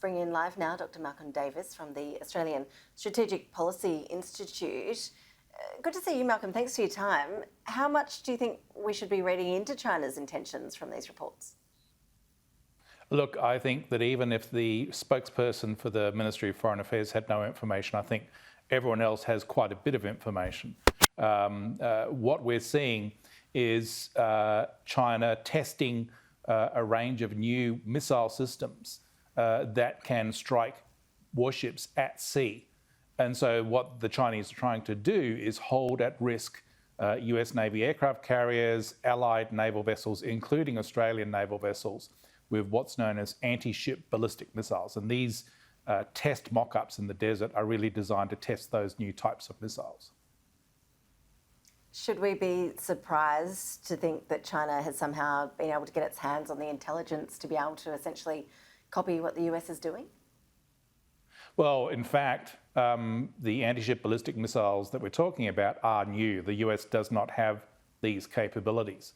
Bring in live now Dr. Malcolm Davis from the Australian Strategic Policy Institute. Good to see you, Malcolm. Thanks for your time. How much do you think we should be reading into China's intentions from these reports? Look, I think that even if the spokesperson for the Ministry of Foreign Affairs had no information, I think everyone else has quite a bit of information. What we're seeing is China testing a range of new missile systems that can strike warships at sea. And so what the Chinese are trying to do is hold at risk US Navy aircraft carriers, allied naval vessels, including Australian naval vessels, with what's known as anti-ship ballistic missiles. And these test mock-ups in the desert are really designed to test those new types of missiles. Should we be surprised to think that China has somehow been able to get its hands on the intelligence to be able to essentially copy what the US is doing? Well, in fact, the anti-ship ballistic missiles that we're talking about are new. The US does not have these capabilities.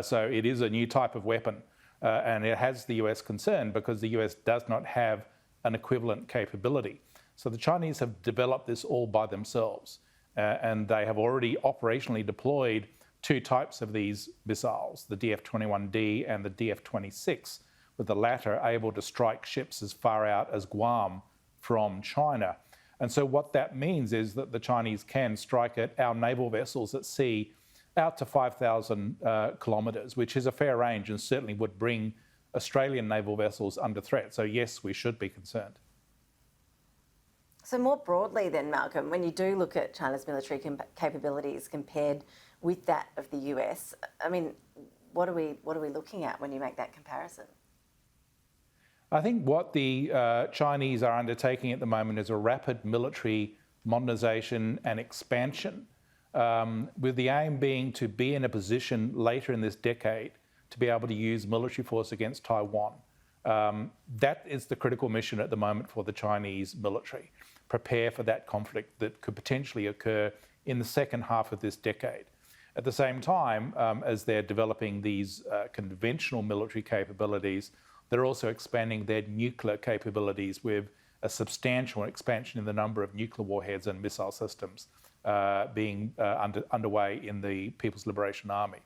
So it is a new type of weapon. And it has the US concerned because the US does not have an equivalent capability. So the Chinese have developed this all by themselves. And they have already operationally deployed two types of these missiles, the DF-21D and the DF-26, with the latter able to strike ships as far out as Guam from China. And so what that means is that the Chinese can strike at our naval vessels at sea out to 5,000 kilometres, which is a fair range and certainly would bring Australian naval vessels under threat. So yes, we should be concerned. So more broadly then, Malcolm, when you do look at China's military capabilities compared with that of the US, I mean, what are we looking at when you make that comparison? I think what the Chinese are undertaking at the moment is a rapid military modernisation and expansion, with the aim being to be in a position later in this decade to be able to use military force against Taiwan. That is the critical mission at the moment for the Chinese military. Prepare for that conflict that could potentially occur in the second half of this decade. At the same time, as they're developing these conventional military capabilities, they're also expanding their nuclear capabilities with a substantial expansion in the number of nuclear warheads and missile systems being underway in the People's Liberation Army.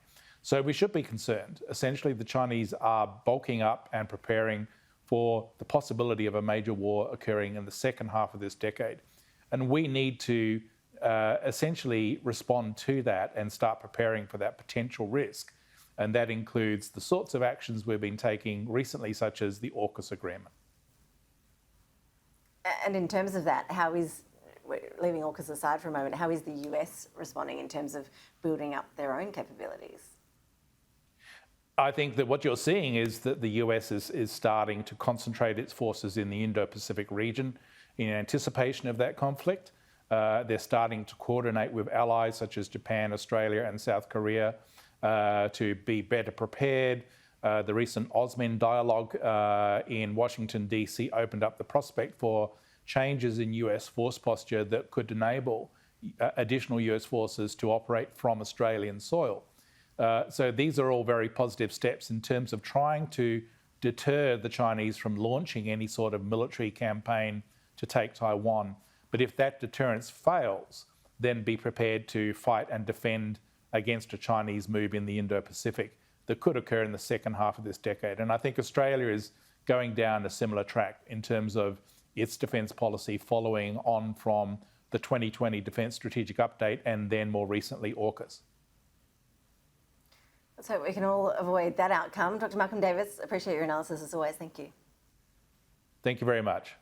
So we should be concerned. Essentially, the Chinese are bulking up and preparing for the possibility of a major war occurring in the second half of this decade. And we need to essentially respond to that and start preparing for that potential risk. And that includes the sorts of actions we've been taking recently, such as the AUKUS agreement. And in terms of that, how is, leaving AUKUS aside for a moment, how is the US responding in terms of building up their own capabilities? I think that what you're seeing is that the US is starting to concentrate its forces in the Indo-Pacific region in anticipation of that conflict. They're starting to coordinate with allies such as Japan, Australia, and South Korea to be better prepared. The recent AUSMIN dialogue in Washington, D.C. opened up the prospect for changes in US force posture that could enable additional US forces to operate from Australian soil. So these are all very positive steps in terms of trying to deter the Chinese from launching any sort of military campaign to take Taiwan. But if that deterrence fails, then be prepared to fight and defend against a Chinese move in the Indo-Pacific that could occur in the second half of this decade. And I think Australia is going down a similar track in terms of its defence policy following on from the 2020 Defence Strategic Update and then more recently AUKUS. Let's hope we can all avoid that outcome. Dr. Malcolm Davis, appreciate your analysis as always. Thank you. Thank you very much.